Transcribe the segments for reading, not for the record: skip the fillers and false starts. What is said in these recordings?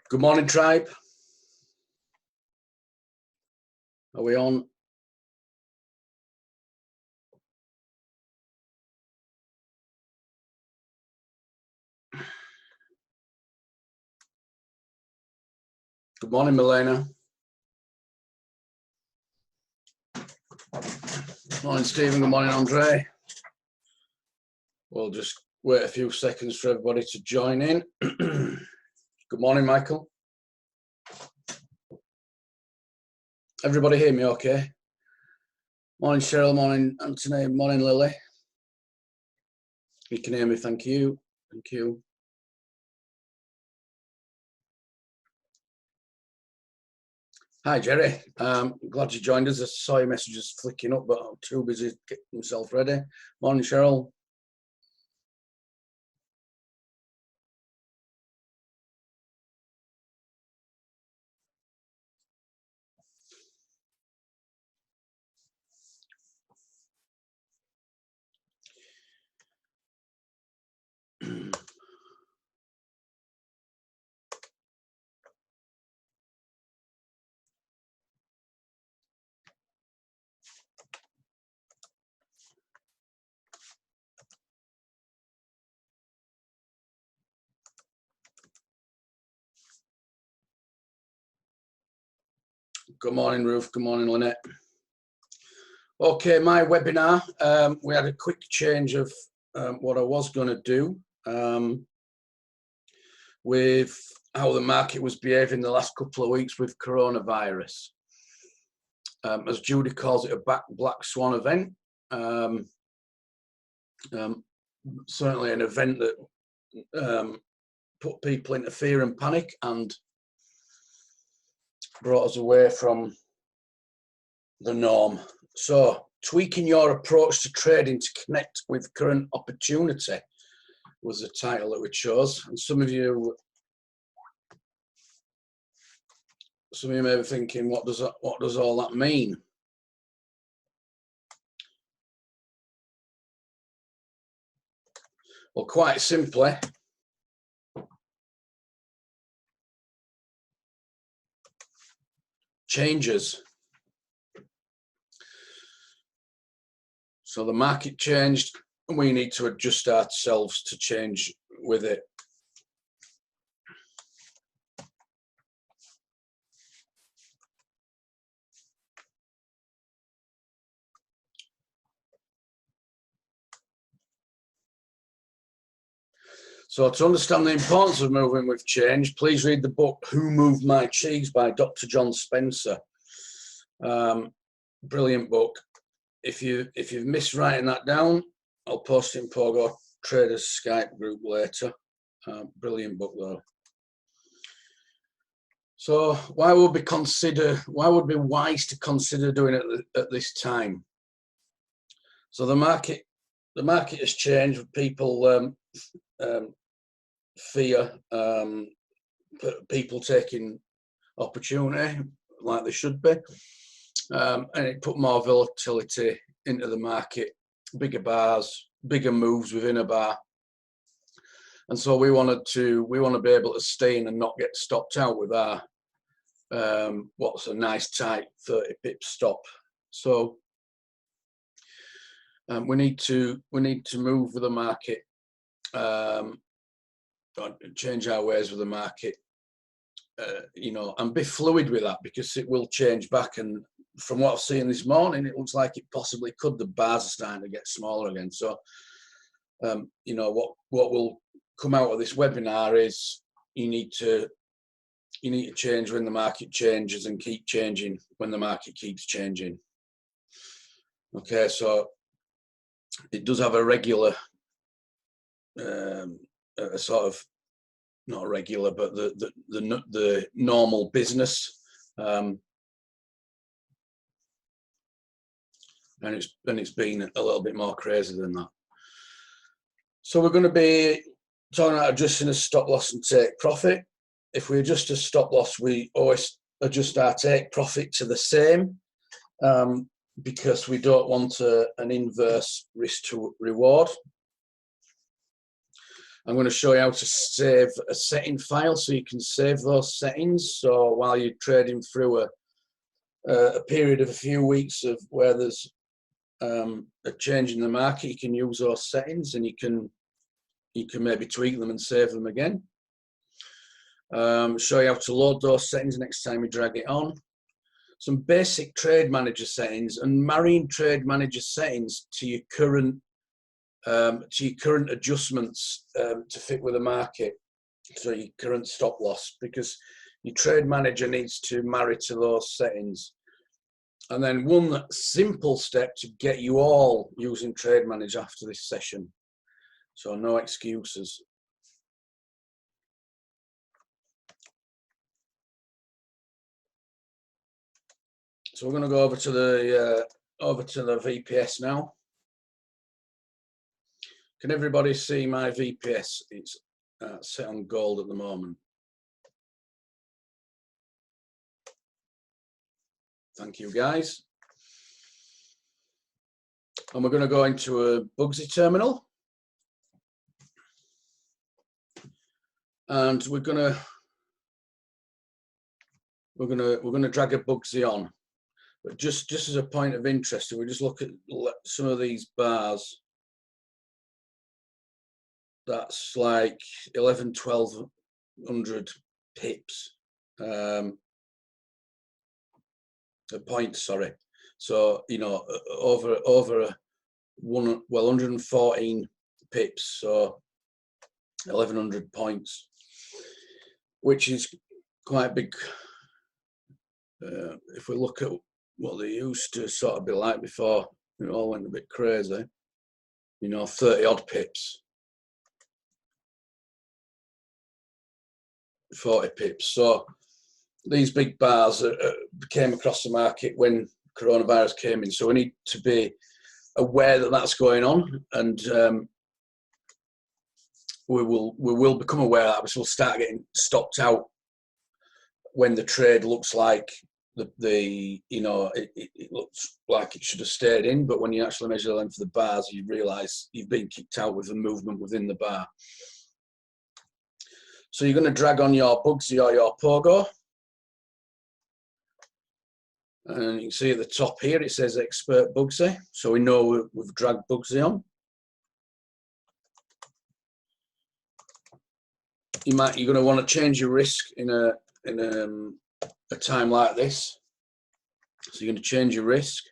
Good morning, tribe. Are we on? Good morning, Milena. Good morning, Stephen. Good morning, Andre. We'll just wait a few seconds for everybody to join in. Good morning, Michael. Everybody hear me okay? Morning, Cheryl. Morning, Anthony. Morning, Lily. You can hear me, thank you. Thank you. Hi, Jerry. Glad you joined us. I saw your messages flicking up, but I'm too busy getting myself ready. Morning, Cheryl. Good morning, Ruth. Good morning, Lynette. Okay, my webinar, we had a quick change of what I was going to do with how the market was behaving the last couple of weeks with coronavirus. As Judy calls it, a black swan event. Certainly an event that put people into fear and panic and brought us away from the norm. So, tweaking your approach to trading to connect with current opportunity was the title that we chose. And some of you may be thinking, what does all that mean? Well, quite simply, changes. So the market changed, and we need to adjust ourselves to change with it. So to understand the importance of moving with change, please read the book Who Moved My Cheese by Dr. John Spencer. Brilliant book. If you've missed writing that down, I'll post it in Pogo Traders Skype group later. Brilliant book though. So why would be wise to consider doing it at this time? So the market has changed with people fear, people taking opportunity like they should be, and it put more volatility into the market, bigger bars, bigger moves within a bar, and so we want to be able to stay in and not get stopped out with our what's a nice tight 30 pip stop. So we need to move with the market, change our ways with the market, and be fluid with that, because it will change back. And from what I've seen this morning, it looks like it possibly could. The bars are starting to get smaller again. So, what will come out of this webinar is you need to change when the market changes and keep changing when the market keeps changing. Okay, so it does have a regular, a sort of, not regular, but the normal business, and it's been a little bit more crazy than that. So we're going to be talking about adjusting a stop loss and take profit. If we adjust a stop loss, we always adjust our take profit to the same, because we don't want an inverse risk to reward. I'm going to show you how to save a setting file so you can save those settings. So while you're trading through a period of a few weeks of where there's a change in the market, you can use those settings and you can maybe tweak them and save them again. Show you how to load those settings next time you drag it on. Some basic trade manager settings, and marrying trade manager settings to your current adjustments to fit with the market, so your current stop loss, because your trade manager needs to marry to those settings. And then one simple step to get you all using trade manager after this session, so no excuses. So we're going to go over to the VPS now. Can everybody see my VPS? It's set on gold at the moment. Thank you, guys. And we're going to go into a Bugsy terminal, and we're going to drag a Bugsy on. But just as a point of interest, if we just look at some of these bars, that's like 1200 pips, points, sorry. So, you know, over 114 pips, so 1100 points, which is quite big. If we look at what they used to sort of be like before it all went a bit crazy, you know, 30 odd pips, 40 pips. So these big bars came across the market when coronavirus came in, so we need to be aware that that's going on, and we will become aware of that, because we'll start getting stopped out when the trade looks like you know, it looks like it should have stayed in, but when you actually measure the length of the bars, you realise you've been kicked out with the movement within the bar. So you're going to drag on your Bugsy or your Pogo, and you can see at the top here it says Expert Bugsy, so we know we've dragged Bugsy on. You're going to want to change your risk in a time like this. So you're going to change your risk.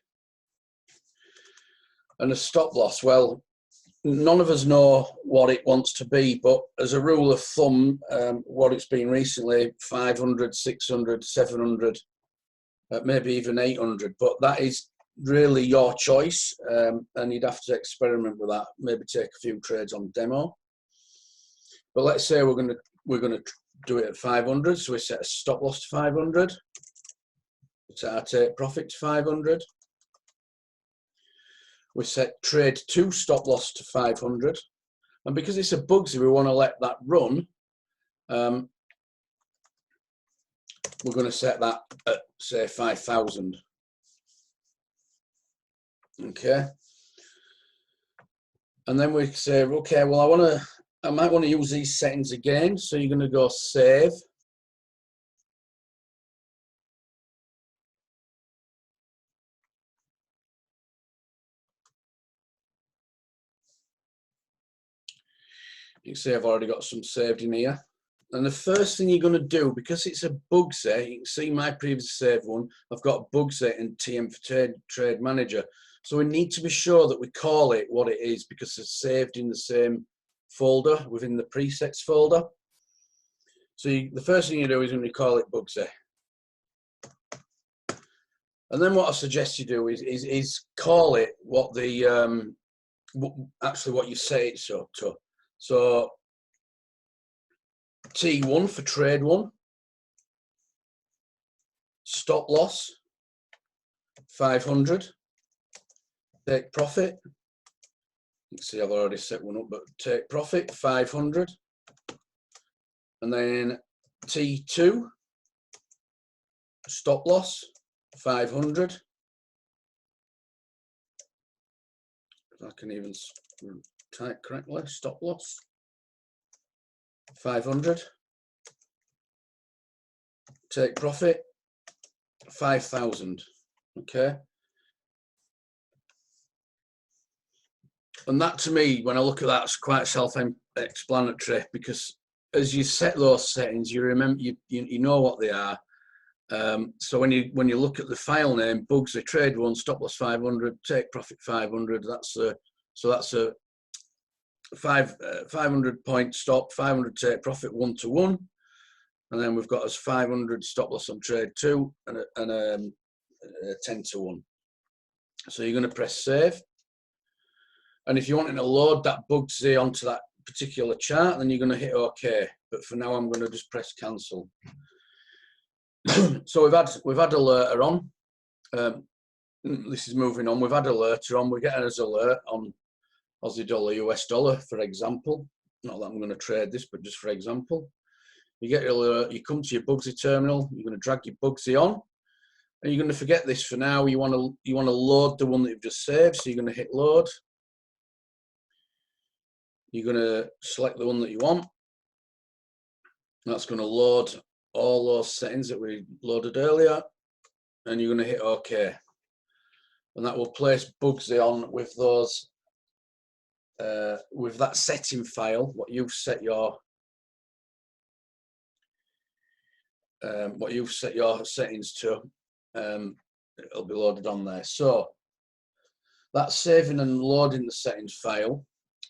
And a stop loss, well, none of us know what it wants to be, but as a rule of thumb, what it's been recently, 500, 600, 700, maybe even 800, but that is really your choice, and you'd have to experiment with that, maybe take a few trades on demo. But let's say we're going to do it at 500, so we set a stop loss to 500, set our take profit to 500, we set trade 2 stop loss to 500, and because it's a Bugsy, we want to let that run. We're going to set that at, say, 5,000. Okay, and then we say, okay, well, I might want to use these settings again. So you're going to go save. You can see I've already got some saved in here. And the first thing you're going to do, because it's a Bugsy, you can see my previous saved one, I've got Bugsy and TM for Trade Manager. So we need to be sure that we call it what it is, because it's saved in the same folder within the presets folder. So the first thing you do is when you call it Bugsy. And then what I suggest you do is call it what the actually what you say it's up to. So T1 for trade 1, stop loss 500, take profit. You can see I've already set one up, but take profit 500, and then T2 stop loss 500. If I can even type correctly, stop loss. 500. Take profit 5,000. Okay. And that, to me, when I look at that, it's quite self-explanatory, because as you set those settings, you remember, you know what they are. So when you look at the file name, Bugsy trade 1, stop loss 500, take profit 500. That's a 500 point stop, 500 take profit 1 to 1, and then we've got as 500 stop loss on trade 2 and a 10 to 1. So you're going to press save. And if you're wanting to load that Bugsy onto that particular chart, then you're going to hit OK. But for now, I'm going to just press cancel. So we've had alerter on. This is moving on. We've had alerter on. We're getting us alert on Aussie dollar, US dollar, for example. Not that I'm going to trade this, but just for example. You get your alert. You come to your Bugsy terminal. You're going to drag your Bugsy on, and you're going to forget this for now. You want to load the one that you've just saved. So you're going to hit load. You're going to select the one that you want. That's going to load all those settings that we loaded earlier, and you're going to hit OK. And that will place Bugsy on with those, with that setting file, what you've set your settings to. It'll be loaded on there. So that's saving and loading the settings file.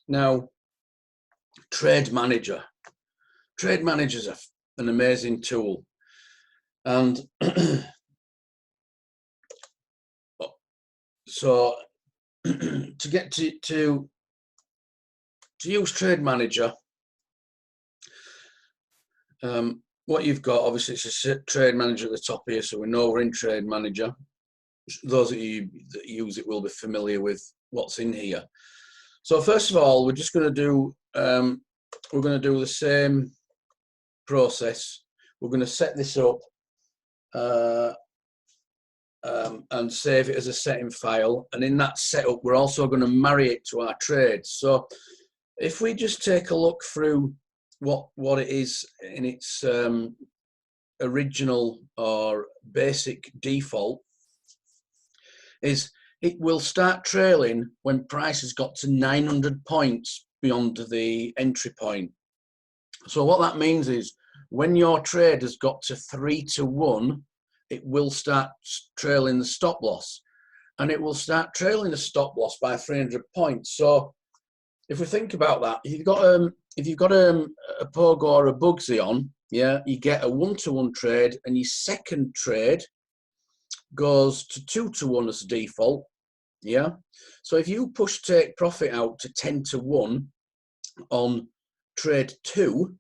Now, Trade Manager. Trade Manager is an amazing tool, and so to get to use Trade Manager, what you've got, obviously, it's a Trade Manager at the top here, so we know we're in Trade Manager. Those of you that use it will be familiar with what's in here. So first of all, we're just going to do the same process. We're going to set this up and save it as a setting file, and in that setup we're also going to marry it to our trades. So if we just take a look through what it is in its original or basic default, is it will start trailing when price has got to 900 points beyond the entry point. So what that means is when your trade has got to 3 to 1, it will start trailing the stop loss, and it will start trailing the stop loss by 300 points. So if we think about that, if you've got a Pogo or a Bugsy on, yeah, you get a 1 to 1 trade, and your second trade goes to 2 to 1 as default. Yeah, so if you push take profit out to 10 to 1 on trade 2,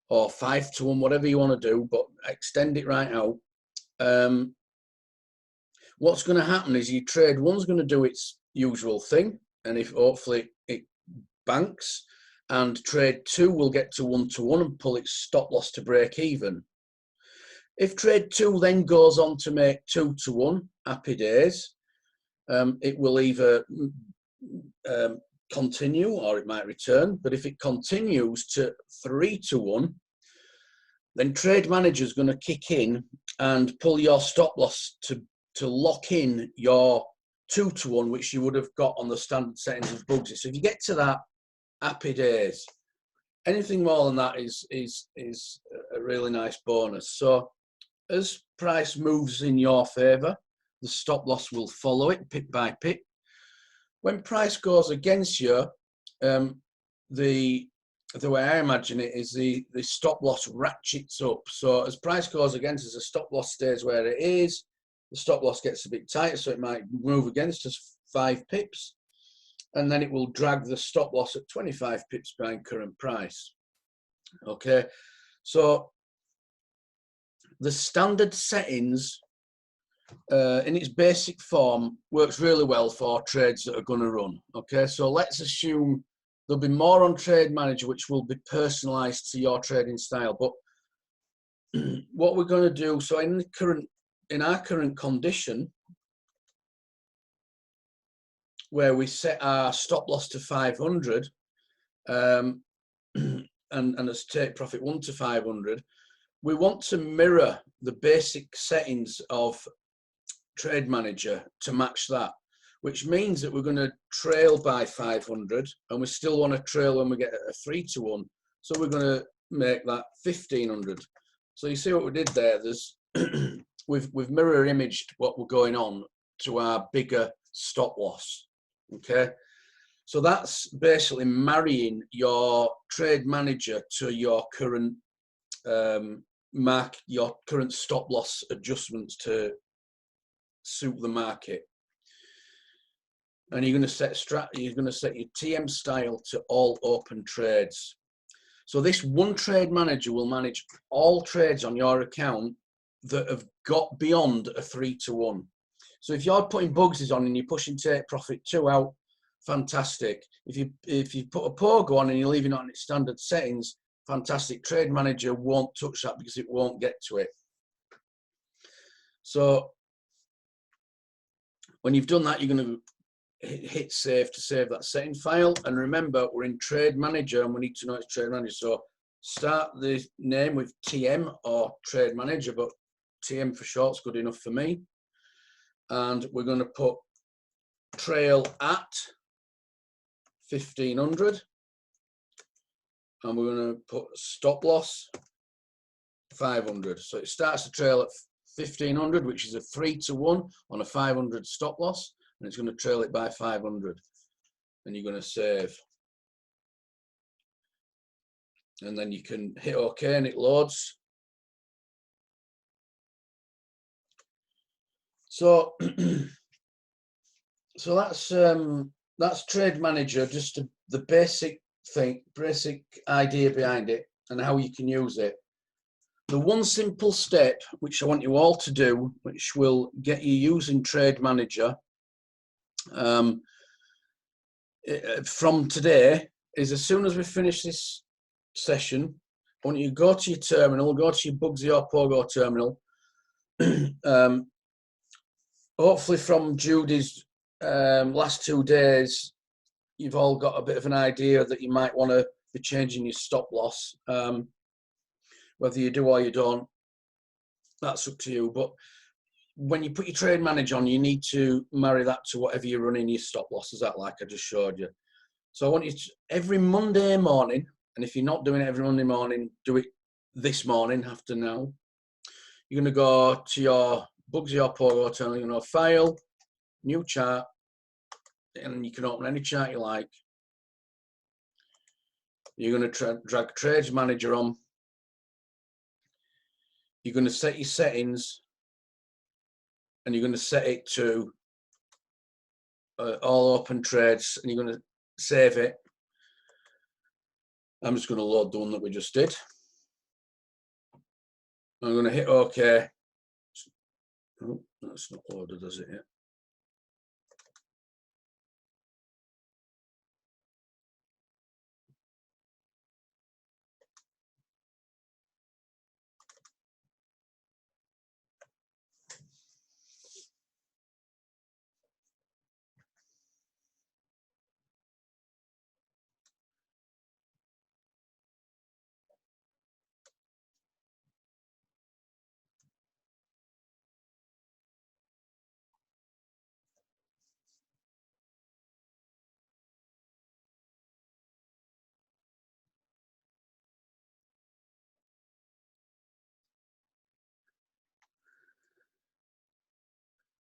or 5 to 1, whatever you want to do, but extend it right out, what's going to happen is your trade 1's going to do its usual thing, and if hopefully it banks, and trade 2 will get to 1 to 1 and pull its stop loss to break even. If trade 2 then goes on to make 2 to 1, happy days. It will either continue or it might return, but if it continues to 3 to 1, then Trade Manager is going to kick in and pull your stop loss to lock in your 2 to 1, which you would have got on the standard settings of Bugsy. So if you get to that, happy days. Anything more than that is a really nice bonus. So as price moves in your favor, the stop loss will follow it pip by pip. When price goes against you, the way I imagine it is the stop loss ratchets up. So as price goes against us, the stop loss stays where it is. The stop loss gets a bit tighter, so it might move against us 5 pips, and then it will drag the stop loss at 25 pips behind current price. Okay, so the standard settings in its basic form works really well for trades that are going to run. Okay, so let's assume there'll be more on Trade Manager which will be personalized to your trading style. But what we're going to do, so in our current condition, where we set our stop loss to 500, and as take profit 1 to 500, we want to mirror the basic settings of Trade Manager to match that, which means that we're going to trail by 500, and we still want to trail when we get a 3 to 1. So we're going to make that 1500. So you see what we did there? There's we've mirror imaged what we're going on to our bigger stop loss. Okay, so that's basically marrying your Trade Manager to your current your current stop loss adjustments to suit the market. And you're going to set your TM style to all open trades. So this one Trade Manager will manage all trades on your account that have got beyond a 3 to 1. So if you're putting Bugsies on and you're pushing take profit 2 out, fantastic. If you put a pogo on and you're leaving it on its standard settings, fantastic. Trade Manager won't touch that because it won't get to it. So when you've done that, you're going to hit save to save that setting file. And remember, we're in Trade Manager and we need to know it's Trade Manager. So start the name with TM or Trade Manager, but TM for short is good enough for me. And we're going to put trail at 1500. And we're going to put stop loss 500. So it starts the trail at 1500, which is a 3 to 1 on a 500 stop loss. And it's going to trail it by 500, and you're going to save, and then you can hit OK and it loads. So so that's Trade Manager, just the basic idea behind it and how you can use it. The one simple step which I want you all to do, which will get you using Trade Manager from today, is as soon as we finish this session, I want you to go to your terminal, go to your Bugsy or Pogo terminal. Hopefully from Judy's last 2 days, you've all got a bit of an idea that you might want to be changing your stop loss. Whether you do or you don't, that's up to you. But when you put your Trade Manager on, you need to marry that to whatever you're running your stop losses at, like I just showed you. So I want you to, every Monday morning, and if you're not doing it every Monday morning, do it this morning after now. You're going to go to your Bugsy or Pogo terminal, you're going to File, New Chart, and you can open any chart you like. You're going to drag Trade Manager on. You're going to set your settings, and you're going to set it to all open trades, and you're going to save it. I'm just going to load the one that we just did. I'm going to hit OK. Oh, that's not loaded, is it yet?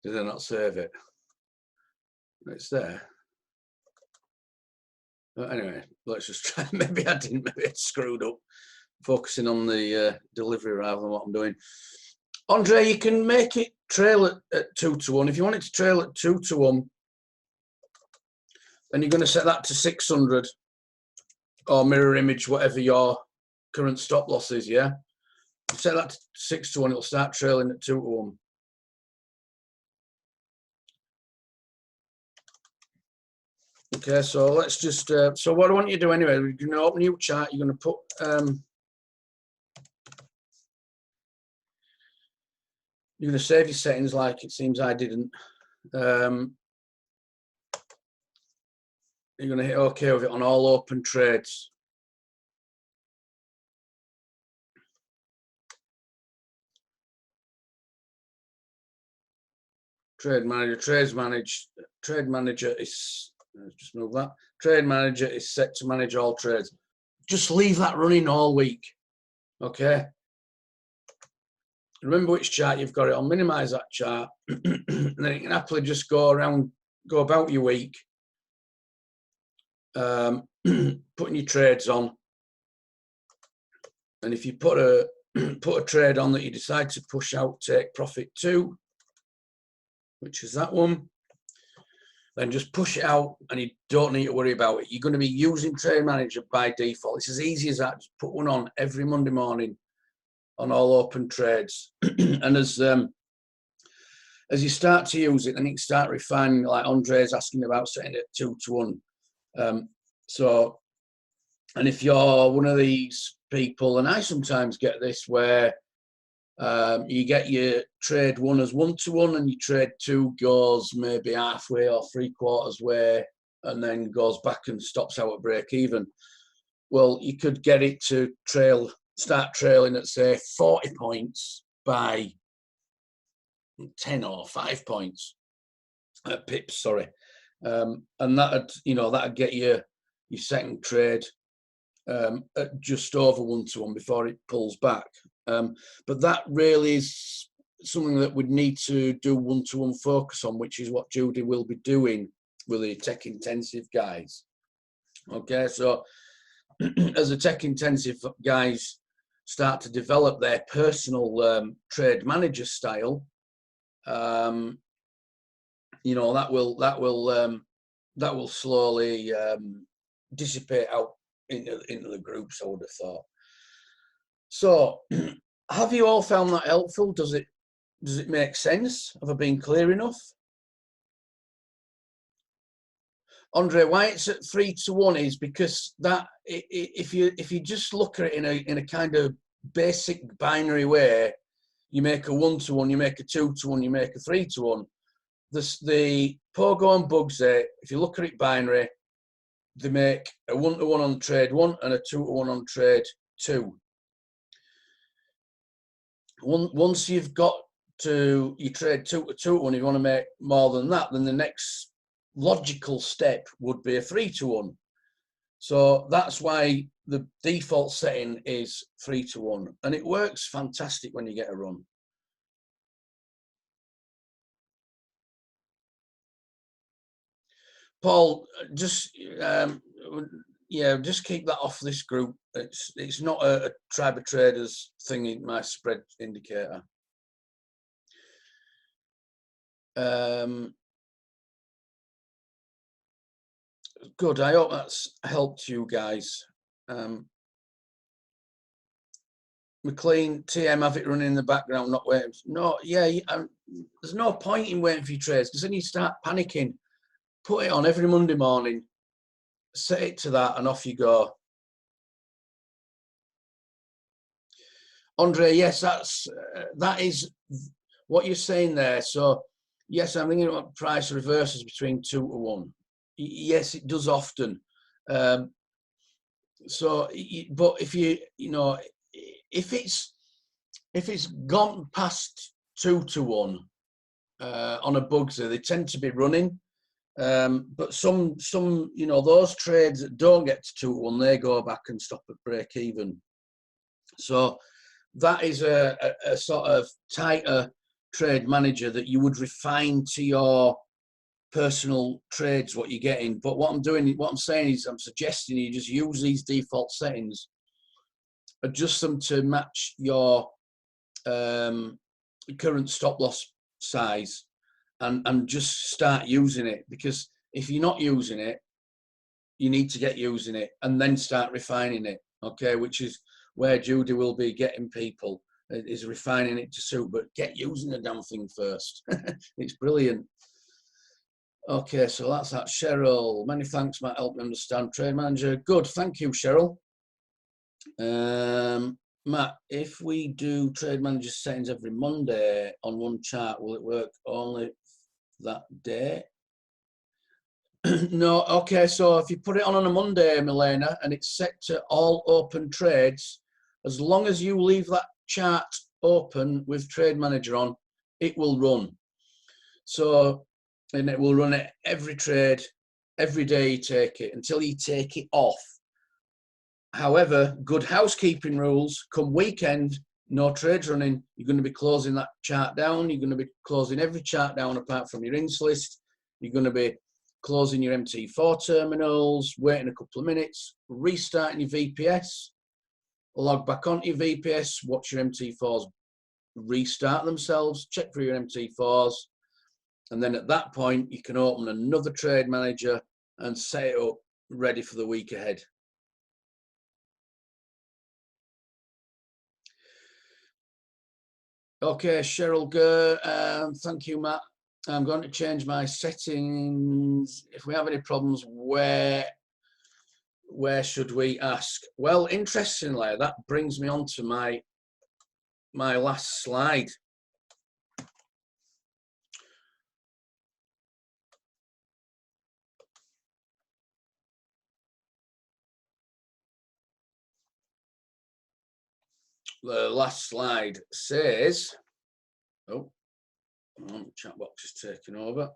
Did I not save it? It's there. But anyway, let's just try. Maybe I didn't. Maybe it's screwed up. Focusing on the delivery rather than what I'm doing. Andre, you can make it trail at 2 to 1. If you want it to trail at 2 to 1, then you're going to set that to 600 or mirror image, whatever your current stop loss is, yeah? Set that to 6 to 1, it'll start trailing at 2 to 1. Okay, so let's just, so what I want you to do anyway, you're going to open a new chart, you're going to put, you're going to save your settings like it seems I didn't. You're going to hit OK with it on all open trades. Trade manager is, just move that. Trade manager is set to manage all trades. Just leave that running all week. Okay. Remember which chart you've got it on. Minimize that chart. And then you can happily just go about your week. Putting your trades on. And if you put a trade on that you decide to push out, take profit 2, which is that one, then just push it out and you don't need to worry about it. You're going to be using Trade Manager by default. It's as easy as that. Just put one on every Monday morning on all open trades. And as you start to use it, then you can start refining, like Andre's asking about setting it 2 to 1. So, and if you're one of these people, and I sometimes get this, where you get your trade 1 as 1 to 1 and your trade 2 goes maybe halfway or 3/4 way and then goes back and stops out at break even. Well, you could get it to start trailing at, say, 40 points by 10 or 5 points, pips, sorry. And that'd get you your second trade at just over 1 to 1 before it pulls back. But that really is something that we'd need to do 1 to 1 focus on, which is what Judy will be doing with the tech intensive guys. Okay, so as the tech intensive guys start to develop their personal trade manager style, that will slowly dissipate out into the groups, I would have thought. So, have you all found that helpful? Does it make sense? Have I been clear enough? Andre, why it's at 3 to 1 is because that if you just look at it in a kind of basic binary way, you make a 1 to 1, you make a 2 to 1, you make a 3 to 1. The Pogo and Bugsy, if you look at it binary, they make a 1 to 1 on trade 1 and a 2 to 1 on trade 2. Once you've got to you trade 2 to 2 to 1, if you want to make more than that, then the next logical step would be a 3 to 1. So that's why the default setting is 3 to 1, and it works fantastic when you get a run. Paul, just just keep that off this group. It's not a tribe of traders thing in my spread indicator. Good. I hope that's helped you guys. McLean, TM, have it running in the background, not waiting. No, yeah, there's no point in waiting for your trades, because then you start panicking. Put it on every Monday morning, set it to that, and off you go. Andre, yes, that is what you're saying there. So, yes, I'm thinking about price reverses between 2 to 1. Yes, it does often. But if if it's gone past 2 to 1 on a Bugsy, they tend to be running. But some those trades that don't get to 2 to 1, they go back and stop at break even. So that is a sort of tighter trade manager that you would refine to your personal trades, what you're getting. But what I'm saying is I'm suggesting you just use these default settings, adjust them to match your current stop loss size, and just start using it. Because if you're not using it, you need to get using it and then start refining it. Okay, which is where Judy will be getting people, is refining it to suit, but get using the damn thing first. It's brilliant. Okay, so that's that. Cheryl, many thanks, Matt, help me understand trade manager. Good, thank you, Cheryl. Matt, if we do trade manager settings every Monday on one chart, will it work only that day? No, okay, so if you put it on a Monday, Milena, and it's set to all open trades, as long as you leave that chart open with trade manager on, it will run. So, and it will run it every trade, every day you take it, until you take it off. However, good housekeeping rules, come weekend, no trades running, you're going to be closing that chart down. You're going to be closing every chart down apart from your ins list. You're going to be closing your MT4 terminals, waiting a couple of minutes, restarting your VPS, log back onto your VPS, watch your MT4s restart themselves, check for your MT4s, and then at that point you can open another trade manager and set it up ready for the week ahead. Okay, Cheryl Gurr, thank you, Matt. I'm going to change my settings. If we have any problems, where should we ask? Well, interestingly, that brings me on to my last slide. The last slide says, oh, chat box is taking over.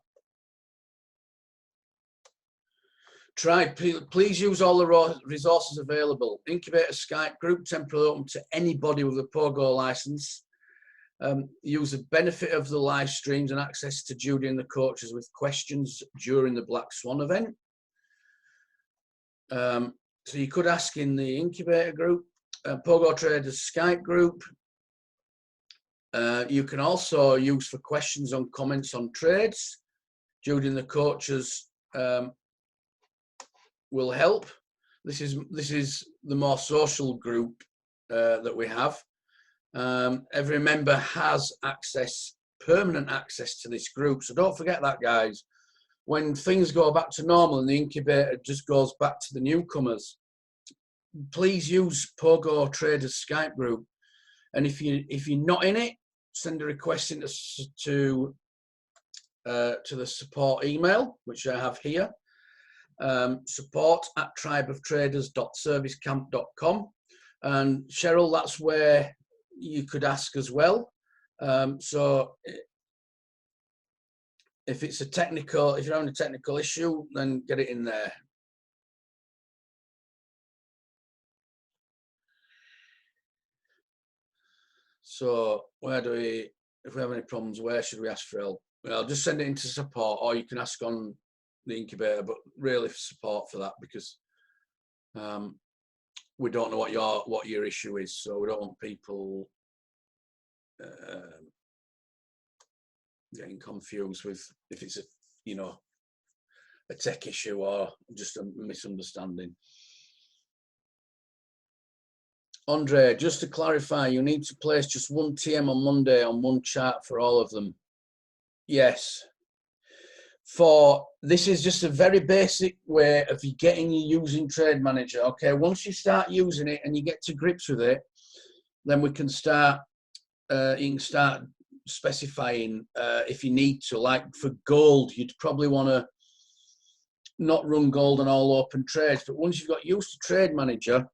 Please use all the resources available. Incubator Skype group temporarily open to anybody with a Pogo license. Use the benefit of the live streams and access to Judy and the coaches with questions during the Black Swan event. So you could ask in the incubator group, Pogo Traders Skype group. You can also use for questions on comments on trades. Judy and the coaches will help. This is the more social group that we have. Every member has permanent access to this group. So don't forget that, guys. When things go back to normal and the incubator just goes back to the newcomers, please use Pogo Traders Skype group. And if you're not in it, send a request into to the support email, which I have here. support@tribeoftraders.servicecamp.com. And Cheryl, that's where you could ask as well. So if you're having a technical issue, then get it in there. So if we have any problems, where should we ask for help? Well, just send it into support, or you can ask on the incubator, but really support for that, because we don't know what your issue is, so we don't want people getting confused with if it's a tech issue or just a misunderstanding. Andre, just to clarify, you need to place just one TM on Monday on one chart for all of them. Yes. This is just a very basic way of you getting you using Trade Manager. Okay, once you start using it and you get to grips with it, then we can start. You can start specifying if you need to. Like for gold, you'd probably want to not run gold on all open trades. But once you've got used to Trade Manager,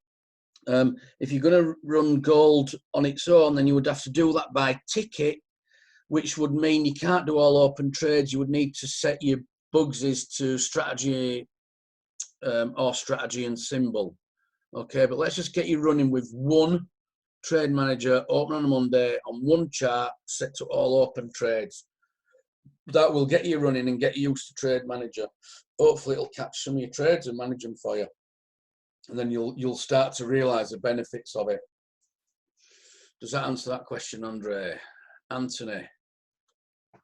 if you're going to run gold on its own, then you would have to do that by ticket, which would mean you can't do all open trades. You would need to set your Bugsies to strategy or strategy and symbol. Okay, but let's just get you running with one Trade Manager, open on a Monday, on one chart, set to all open trades. That will get you running and get you used to Trade Manager. Hopefully it'll catch some of your trades and manage them for you. And then you'll start to realise the benefits of it. Does that answer that question, Andre? Anthony,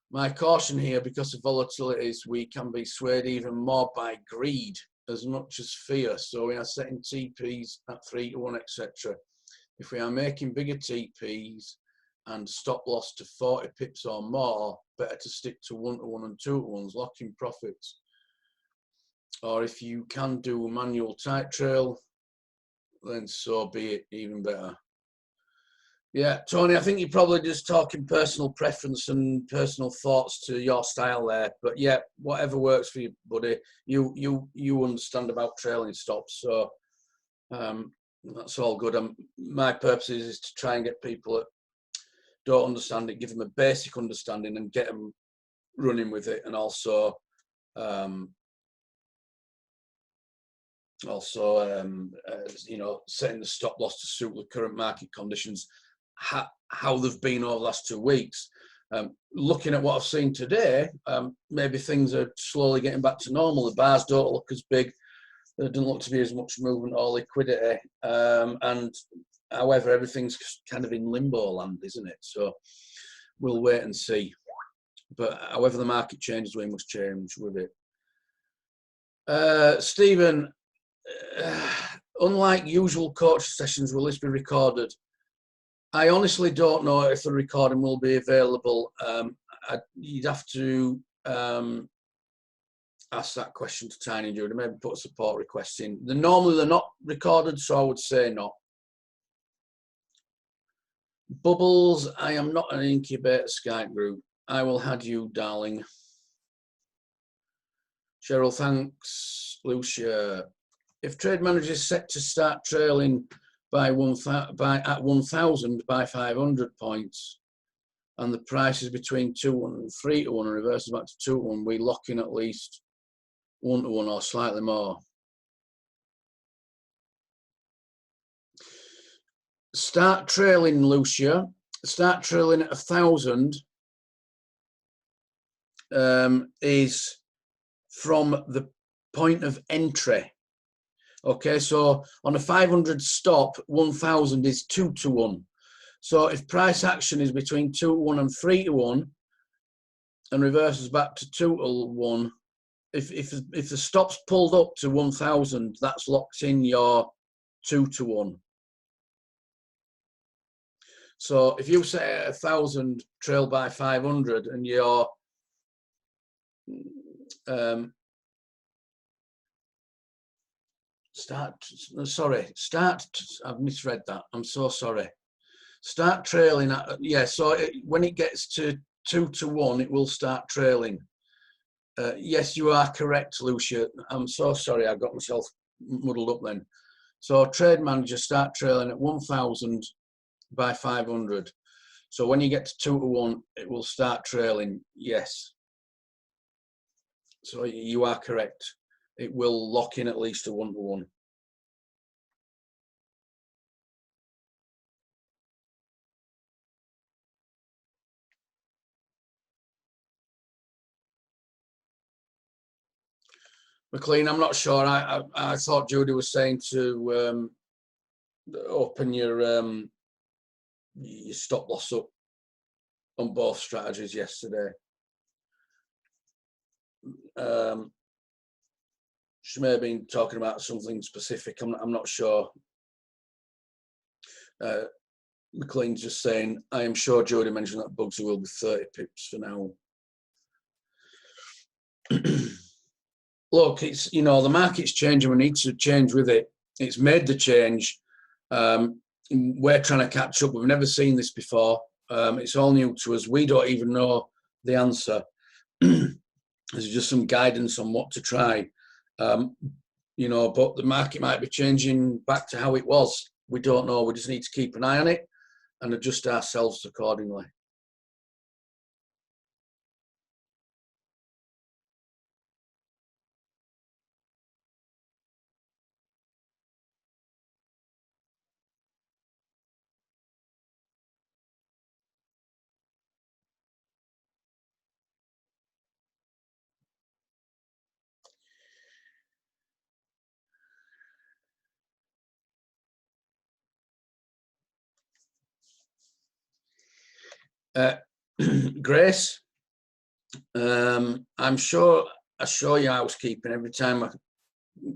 my caution here, because of volatilities, we can be swayed even more by greed as much as fear. So we are setting TPs at 3 to 1, etc. If we are making bigger TPs and stop loss to 40 pips or more, better to stick to 1 to 1 and 2 to 1s, locking profits. Or if you can do a manual tight trail, then so be it, even better. Yeah, Tony, I think you're probably just talking personal preference and personal thoughts to your style there. But yeah, whatever works for you, buddy. You understand about trailing stops, so that's all good. My purpose is to try and get people that don't understand it, give them a basic understanding and get them running with it, and also you know, setting the stop loss to suit the current market conditions, how they've been over the last 2 weeks. Looking at what I've seen today, maybe things are slowly getting back to normal. The bars don't look as big. There doesn't look to be as much movement or liquidity. And however, everything's kind of in limbo land, isn't it? So we'll wait and see. But however the market changes, we must change with it. Stephen, unlike usual coach sessions, will this be recorded? I honestly don't know if the recording will be available. You'd have to ask that question to Tiny and Judy, maybe put a support request in. Normally they're not recorded, so I would say not. Bubbles, I am not an incubator Skype group. I will add you, darling. Cheryl, thanks. Lucia, if trade manager is set to start trailing at 1,000 by 500 points, and the price is between 2-1 and 3-1 and reverses back to 2-1, we lock in at least 1-1 or slightly more. Start trailing, Lucia. Start trailing at 1,000 is from the point of entry. Okay, so on a 500 stop, 1,000 is 2-1. So if price action is between 2-1 and 3-1 and reverses back to 2-1, if the stop's pulled up to 1,000, that's locked in your 2-1. So if you say 1,000 trail by 500 and you're I've misread that. I'm so sorry. Start trailing at, yeah, so when it gets to 2-1, it will start trailing. Yes, you are correct, Lucia. I'm so sorry, I got myself muddled up then. So trade manager start trailing at 1,000 by 500. So when you get to 2-1, it will start trailing. Yes. So you are correct. It will lock in at least a 1-1. McLean, I'm not sure. I thought Judy was saying to open your stop loss up on both strategies yesterday. She may have been talking about something specific. I'm not sure. McLean's just saying, I am sure Jody mentioned that Bugsy will be 30 pips for now. Look, it's, you know, the market's changing. We need to change with it. It's made the change. We're trying to catch up. We've never seen this before. It's all new to us. We don't even know the answer. There's just some guidance on what to try. You know, but the market might be changing back to how it was. We don't know. We just need to keep an eye on it and adjust ourselves accordingly. Grace, I'm sure I show you housekeeping every time I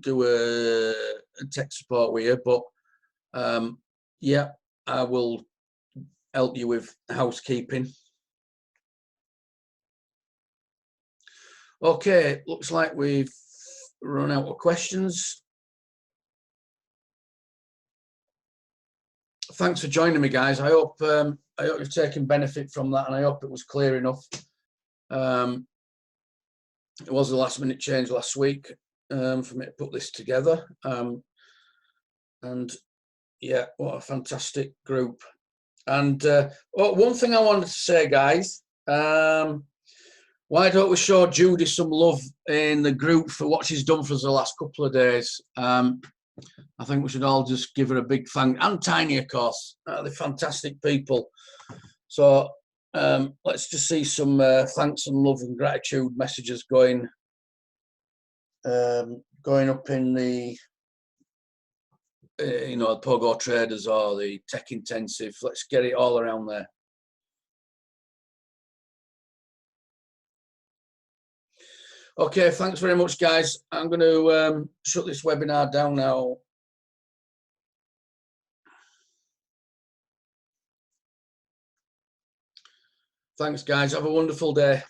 do a tech support with you, but yeah, I will help you with housekeeping. Okay, looks like we've run out of questions. Thanks for joining me, guys. I hope you've taken benefit from that, and I hope it was clear enough. It was a last-minute change last week for me to put this together, and yeah, what a fantastic group. And one thing I wanted to say, guys, Why don't we show Judy some love in the group for what she's done for us the last couple of days? I think we should all just give her a big thank, and Tiny, of course. They're fantastic people. So let's just see some thanks and love and gratitude messages going up in the the Pogo Traders or the Tech Intensive. Let's get it all around there. Okay, thanks very much, guys. I'm going to shut this webinar down now. Thanks, guys. Have a wonderful day.